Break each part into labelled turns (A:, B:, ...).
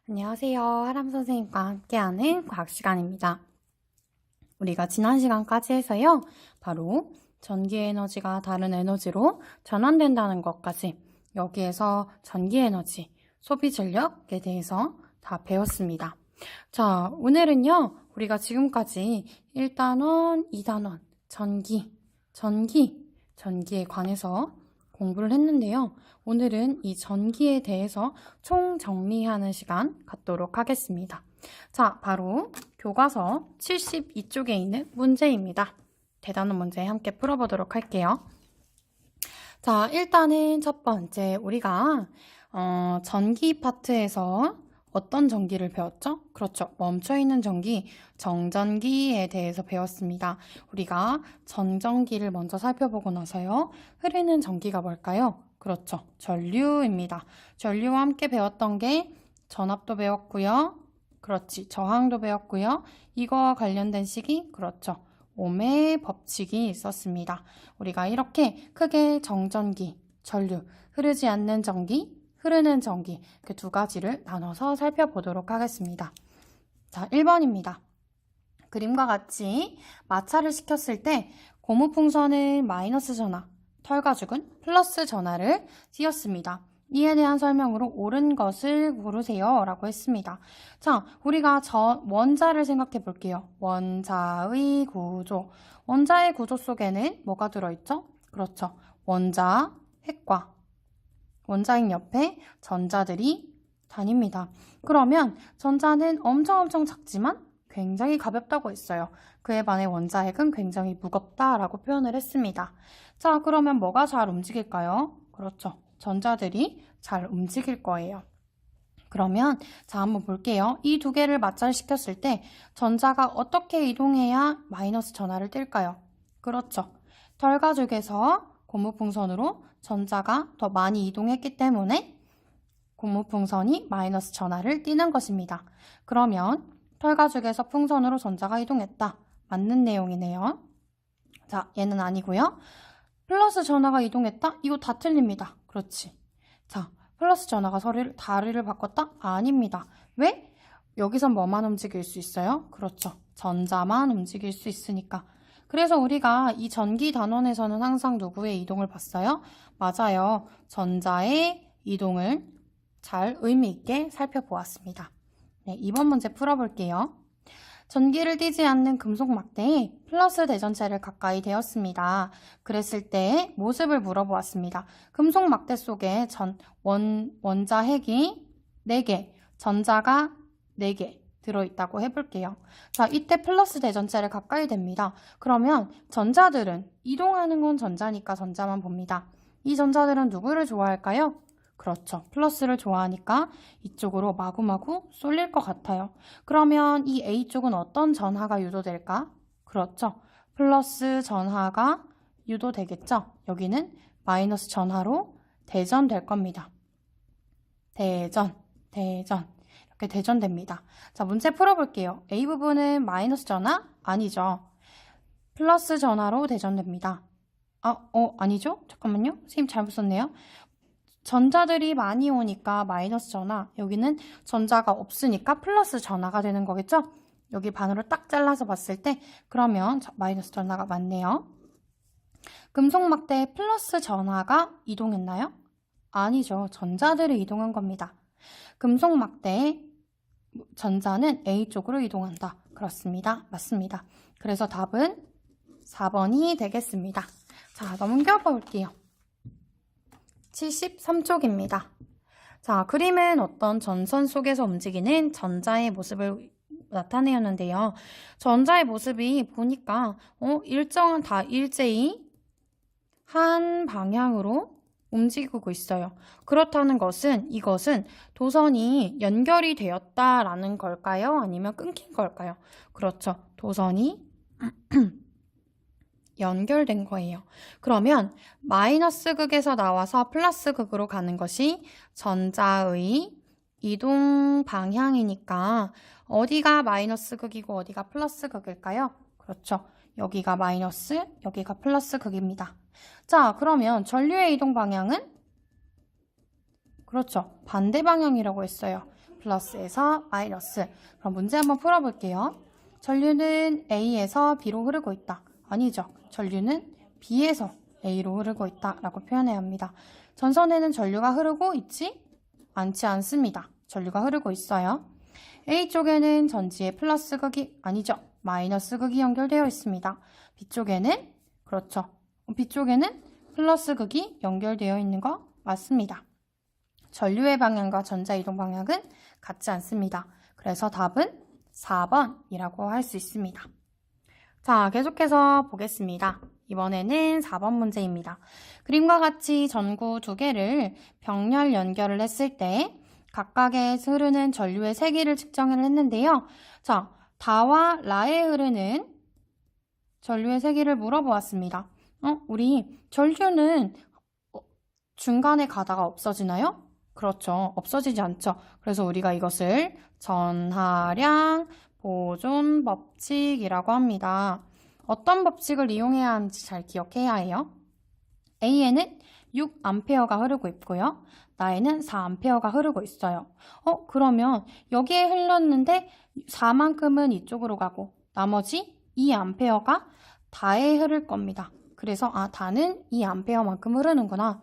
A: 안녕하세요. 하람 선생님과 함께하는 과학 시간입니다. 우리가 지난 시간까지 해서요. 바로 전기 에너지가 다른 에너지로 전환된다는 것까지 여기에서 전기 에너지, 소비 전력에 대해서 다 배웠습니다. 자, 오늘은요. 우리가 지금까지 1단원, 2단원, 전기에 관해서 공부를 했는데요. 오늘은 이 전기에 대해서 총정리하는 시간 갖도록 하겠습니다. 자, 바로 교과서 72쪽에 있는 문제입니다. 대단한 문제 함께 풀어보도록 할게요. 자, 일단은 첫 번째 우리가 전기 파트에서 어떤 전기를 배웠죠? 그렇죠. 멈춰있는 전기, 정전기에 대해서 배웠습니다. 우리가 정전기를 먼저 살펴보고 나서요. 흐르는 전기가 뭘까요? 그렇죠. 전류입니다. 전류와 함께 배웠던 게 전압도 배웠고요. 그렇지. 저항도 배웠고요. 이거와 관련된 식이 그렇죠. 옴의 법칙이 있었습니다. 우리가 이렇게 크게 정전기, 전류, 흐르지 않는 전기, 흐르는 전기 그 두 가지를 나눠서 살펴보도록 하겠습니다. 자, 1번입니다. 그림과 같이 마찰을 시켰을 때 고무풍선은 마이너스 전하, 털가죽은 플러스 전하를 띄었습니다. 이에 대한 설명으로 옳은 것을 고르세요 라고 했습니다. 자, 우리가 원자를 생각해 볼게요. 원자의 구조. 원자의 구조 속에는 뭐가 들어있죠? 그렇죠. 원자, 핵과 원자핵 옆에 전자들이 다닙니다. 그러면 전자는 엄청 작지만 굉장히 가볍다고 했어요. 그에 반해 원자핵은 굉장히 무겁다라고 표현을 했습니다. 자, 그러면 뭐가 잘 움직일까요? 그렇죠. 전자들이 잘 움직일 거예요. 그러면 자, 한번 볼게요. 이 두 개를 마찰시켰을 때 전자가 어떻게 이동해야 마이너스 전하를 띨까요? 그렇죠. 털가죽에서 고무풍선으로 전자가 더 많이 이동했기 때문에 고무풍선이 마이너스 전하를 띠는 것입니다. 그러면 털가죽에서 풍선으로 전자가 이동했다. 맞는 내용이네요. 자, 얘는 아니고요. 플러스 전하가 이동했다? 이거 다 틀립니다. 그렇지. 자, 플러스 전하가 다리를 바꿨다? 아닙니다. 왜? 여기선 뭐만 움직일 수 있어요? 그렇죠. 전자만 움직일 수 있으니까. 그래서 우리가 이 전기 단원에서는 항상 누구의 이동을 봤어요? 맞아요. 전자의 이동을 잘 의미 있게 살펴보았습니다. 네, 2번 문제 풀어볼게요. 전기를 띠지 않는 금속 막대에 플러스 대전체를 가까이 대었습니다. 그랬을 때 모습을 물어보았습니다. 금속 막대 속에 원자핵이 4개, 전자가 4개 들어있다고 해볼게요. 자, 이때 플러스 대전체를 가까이 댑니다. 그러면 전자들은 이동하는 건 전자니까 전자만 봅니다. 이 전자들은 누구를 좋아할까요? 그렇죠. 플러스를 좋아하니까 이쪽으로 마구마구 쏠릴 것 같아요. 그러면 이 A쪽은 어떤 전하가 유도될까? 그렇죠. 플러스 전하가 유도되겠죠. 여기는 마이너스 전하로 대전될 겁니다. 대전. 이렇게 대전됩니다. 자, 문제 풀어볼게요. A 부분은 마이너스 전하? 아니죠. 플러스 전하로 대전됩니다. 아니죠? 잠깐만요. 선생님 잘못 썼네요. 전자들이 많이 오니까 마이너스 전하, 여기는 전자가 없으니까 플러스 전하가 되는 거겠죠? 여기 반으로 딱 잘라서 봤을 때 그러면 마이너스 전하가 맞네요. 금속 막대에 플러스 전하가 이동했나요? 아니죠. 전자들이 이동한 겁니다. 금속 막대의 전자는 A쪽으로 이동한다. 그렇습니다. 맞습니다. 그래서 답은 4번이 되겠습니다. 자, 넘겨볼게요. 73쪽입니다. 자, 그림은 어떤 전선 속에서 움직이는 전자의 모습을 나타내었는데요. 전자의 모습이 보니까 일정한 다 일제히 한 방향으로 움직이고 있어요. 그렇다는 것은 이것은 도선이 연결이 되었다라는 걸까요? 아니면 끊긴 걸까요? 그렇죠. 도선이 연결된 거예요. 그러면 마이너스 극에서 나와서 플러스 극으로 가는 것이 전자의 이동 방향이니까 어디가 마이너스 극이고 어디가 플러스 극일까요? 그렇죠. 여기가 마이너스, 여기가 플러스 극입니다. 자, 그러면 전류의 이동 방향은? 그렇죠. 반대 방향이라고 했어요. 플러스에서 마이너스. 그럼 문제 한번 풀어볼게요. 전류는 A에서 B로 흐르고 있다. 아니죠. 전류는 B에서 A로 흐르고 있다 라고 표현해야 합니다. 전선에는 전류가 흐르고 있지 않지 않습니다. 전류가 흐르고 있어요. A쪽에는 전지의 플러스 극이 아니죠. 마이너스 극이 연결되어 있습니다. B쪽에는 그렇죠. B쪽에는 플러스 극이 연결되어 있는 거 맞습니다. 전류의 방향과 전자 이동 방향은 같지 않습니다. 그래서 답은 4번이라고 할 수 있습니다. 자, 계속해서 보겠습니다. 이번에는 4번 문제입니다. 그림과 같이 전구 두 개를 병렬 연결을 했을 때 각각에 흐르는 전류의 세기를 측정을 했는데요. 자, 다와 라에 흐르는 전류의 세기를 물어보았습니다. 우리 전류는 중간에 가다가 없어지나요? 그렇죠. 없어지지 않죠. 그래서 우리가 이것을 전하량 보존 법칙이라고 합니다. 어떤 법칙을 이용해야 하는지 잘 기억해야 해요. A에는 6A가 흐르고 있고요. 나에는 4A가 흐르고 있어요. 그러면 여기에 흘렀는데 4만큼은 이쪽으로 가고 나머지 2A가 다에 흐를 겁니다. 그래서 다는 2A만큼 흐르는구나.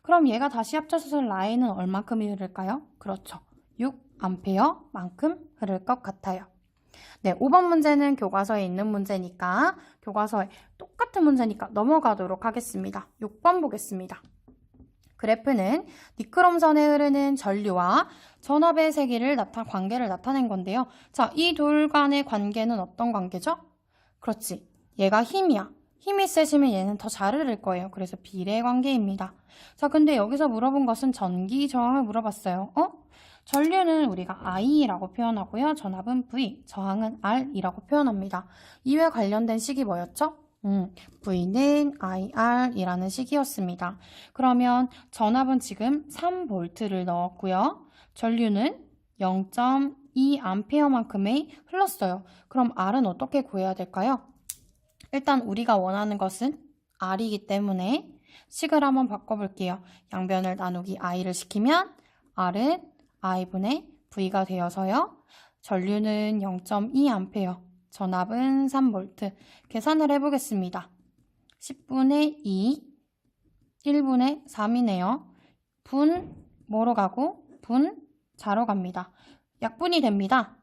A: 그럼 얘가 다시 합쳐서 라에는 얼마큼이 흐를까요? 그렇죠. 6A만큼 흐를 것 같아요. 네, 5번 문제는 교과서에 있는 문제니까 교과서에 똑같은 문제니까 넘어가도록 하겠습니다. 6번 보겠습니다. 그래프는 니크롬선에 흐르는 전류와 전압의 세기를 관계를 나타낸 건데요. 자, 이 둘 간의 관계는 어떤 관계죠? 그렇지. 얘가 힘이야. 힘이 세시면 얘는 더 잘 흐를 거예요. 그래서 비례 관계입니다. 자, 근데 여기서 물어본 것은 전기 저항을 물어봤어요. 전류는 우리가 I라고 표현하고요. 전압은 V, 저항은 R이라고 표현합니다. 이와 관련된 식이 뭐였죠? V는 IR이라는 식이었습니다. 그러면 전압은 지금 3V를 넣었고요. 전류는 0.2A만큼의 흘렀어요. 그럼 R은 어떻게 구해야 될까요? 일단 우리가 원하는 것은 R이기 때문에 식을 한번 바꿔볼게요. 양변을 나누기 I를 시키면 R은 I분의 V가 되어서요. 전류는 0.2A, 전압은 3V. 계산을 해보겠습니다. 10분의 2, 1분의 3이네요. 분, 뭐로 가고? 분, 자로 갑니다. 약분이 됩니다.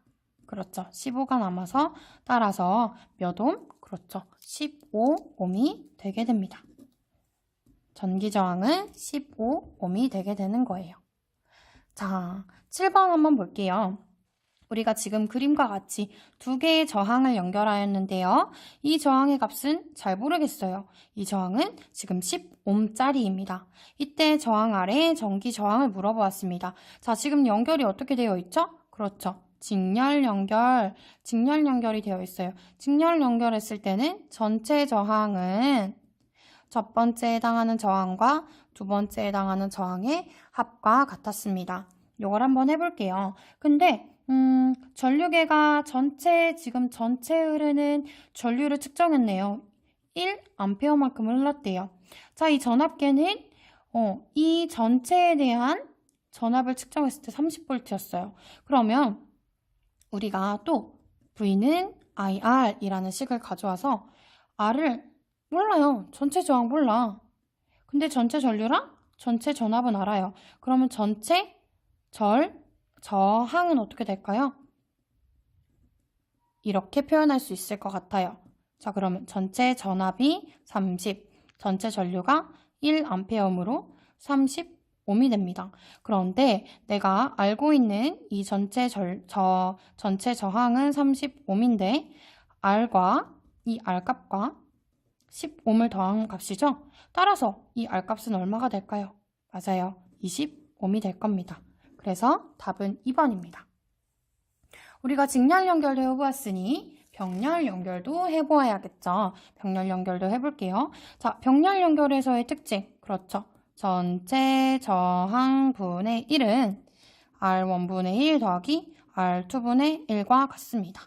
A: 그렇죠. 15가 남아서 따라서 몇 옴? 그렇죠. 15옴이 되게 됩니다. 전기 저항은 15옴이 되게 되는 거예요. 자, 7번 한번 볼게요. 우리가 지금 그림과 같이 두 개의 저항을 연결하였는데요. 이 저항의 값은 잘 모르겠어요. 이 저항은 지금 10옴짜리입니다. 이때 저항 아래에 전기 저항을 물어보았습니다. 자, 지금 연결이 어떻게 되어 있죠? 그렇죠. 직렬 연결이 되어 있어요. 직렬 연결했을 때는 전체 저항은 첫 번째에 해당하는 저항과 두 번째에 해당하는 저항의 합과 같았습니다. 이걸 한번 해볼게요. 근데 전류계가 지금 전체 흐르는 전류를 측정했네요. 1A만큼 흘렀대요. 자, 이 전압계는 이 전체에 대한 전압을 측정했을 때 30V였어요. 그러면 우리가 또 V는 IR이라는 식을 가져와서 R을 몰라요. 전체 저항 몰라. 근데 전체 전류랑 전체 전압은 알아요. 그러면 전체 저항은 어떻게 될까요? 이렇게 표현할 수 있을 것 같아요. 자, 그러면 전체 전압이 30, 전체 전류가 1A음으로 30옴이 됩니다. 그런데 내가 알고 있는 이 전체 저항은 30옴인데 R과 이 R값과 10옴을 더한 값이죠? 따라서 이 R값은 얼마가 될까요? 맞아요. 20옴이 될 겁니다. 그래서 답은 2번입니다. 우리가 직렬 연결도 해보았으니 병렬 연결도 해보아야겠죠. 병렬 연결도 해볼게요. 자, 병렬 연결에서의 특징. 그렇죠. 전체 저항분의 1은 R1분의 1 더하기 R2분의 1과 같습니다.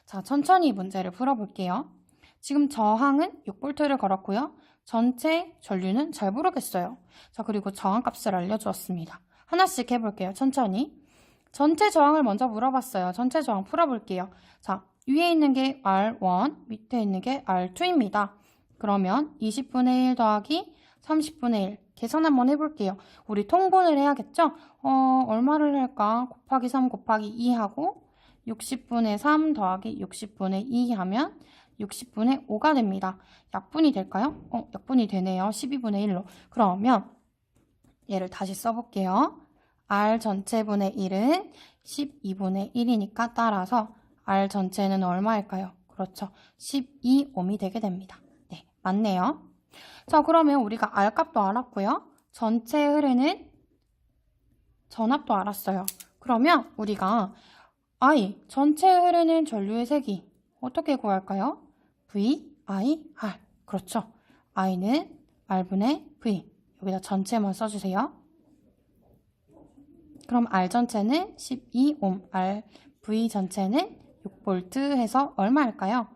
A: 자, 천천히 문제를 풀어볼게요. 지금 저항은 6V를 걸었고요. 전체 전류는 잘 모르겠어요. 자, 그리고 저항값을 알려주었습니다. 하나씩 해볼게요. 천천히. 전체 저항을 먼저 물어봤어요. 전체 저항 풀어볼게요. 자, 위에 있는 게 R1, 밑에 있는 게 R2입니다. 그러면 20분의 1 더하기 30분의 1 계산 한번 해볼게요. 우리 통분을 해야겠죠? 얼마를 할까? 곱하기 3 곱하기 2 하고 60분의 3 더하기 60분의 2 하면 60분의 5가 됩니다. 약분이 될까요? 약분이 되네요. 12분의 1로. 그러면 얘를 다시 써볼게요. R 전체분의 1은 12분의 1이니까 따라서 R 전체는 얼마일까요? 그렇죠. 12옴이 되게 됩니다. 네, 맞네요. 자, 그러면 우리가 R 값도 알았고요. 전체에 흐르는 전압도 알았어요. 그러면 우리가 I, 전체에 흐르는 전류의 세기 어떻게 구할까요? V, I, R. 그렇죠. I는 R분의 V. 여기다 전체만 써주세요. 그럼 R 전체는 12옴, R, V 전체는 6V 해서 얼마일까요?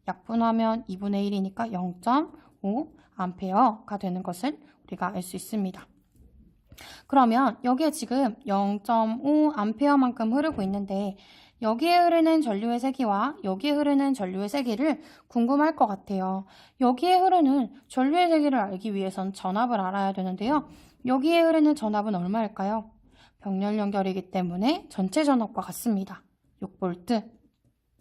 A: 약분하면 2분의 1이니까 0.5A가 되는 것을 우리가 알 수 있습니다. 그러면 여기에 지금 0.5A만큼 흐르고 있는데 여기에 흐르는 전류의 세기와 여기에 흐르는 전류의 세기를 궁금할 것 같아요. 여기에 흐르는 전류의 세기를 알기 위해선 전압을 알아야 되는데요. 여기에 흐르는 전압은 얼마일까요? 병렬 연결이기 때문에 전체 전압과 같습니다. 6V.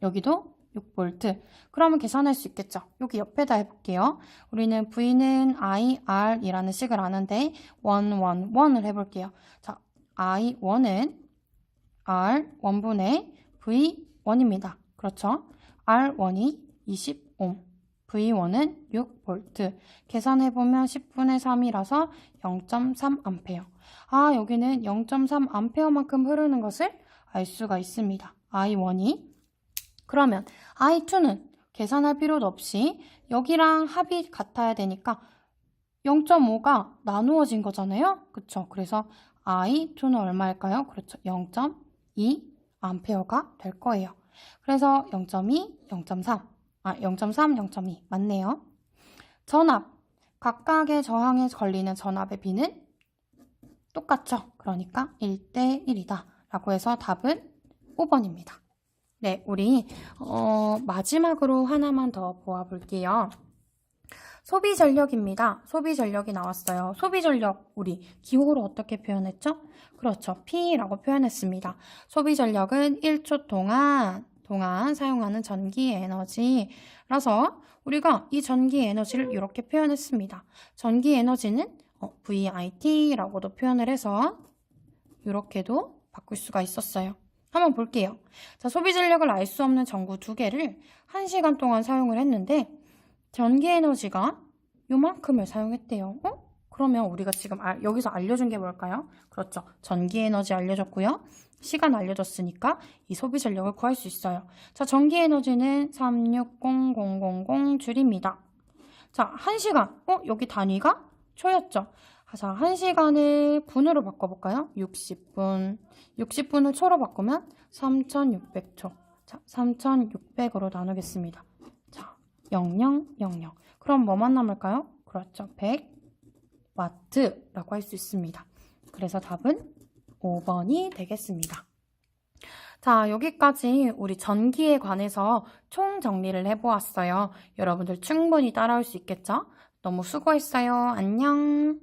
A: 여기도 6V. 그러면 계산할 수 있겠죠? 여기 옆에다 해볼게요. 우리는 V는 IR이라는 식을 아는데 1을 해볼게요. 자, I1은 R1분의 V1입니다. 그렇죠? R1이 20옴, V1은 6V. 계산해보면 10분의 3이라서 0.3A. 아, 여기는 0.3A만큼 흐르는 것을 알 수가 있습니다. I1이. 그러면 I2는 계산할 필요도 없이 여기랑 합이 같아야 되니까 0.5가 나누어진 거잖아요. 그쵸? 그래서 I2는 얼마일까요? 그렇죠. 0.2A가 될 거예요. 그래서 0.2, 0.3, 0.2 맞네요. 전압, 각각의 저항에 걸리는 전압의 비는 똑같죠? 그러니까 1대1이다 라고 해서 답은 5번입니다. 네, 우리 마지막으로 하나만 더 보아볼게요. 소비전력입니다. 소비전력이 나왔어요. 소비전력 우리 기호로 어떻게 표현했죠? 그렇죠. P라고 표현했습니다. 소비전력은 1초 동안 사용하는 전기 에너지라서 우리가 이 전기 에너지를 이렇게 표현했습니다. 전기 에너지는 VIT라고도 표현을 해서 이렇게도 바꿀 수가 있었어요. 한번 볼게요. 자, 소비전력을 알 수 없는 전구 2개를 1시간 동안 사용을 했는데 전기 에너지가 요만큼을 사용했대요. 그러면 우리가 지금 여기서 알려준 게 뭘까요? 그렇죠. 전기 에너지 알려줬고요. 시간 알려줬으니까 이 소비 전력을 구할 수 있어요. 자, 전기 에너지는 360000줄입니다. 자, 1시간. 여기 단위가 초였죠. 자, 1시간을 분으로 바꿔볼까요? 60분. 60분을 초로 바꾸면 3600초. 자, 3600으로 나누겠습니다. 자, 0000. 그럼 뭐만 남을까요? 그렇죠. 100W라고 할 수 있습니다. 그래서 답은 5번이 되겠습니다. 자, 여기까지 우리 전기에 관해서 총 정리를 해보았어요. 여러분들 충분히 따라올 수 있겠죠? 너무 수고했어요. 안녕.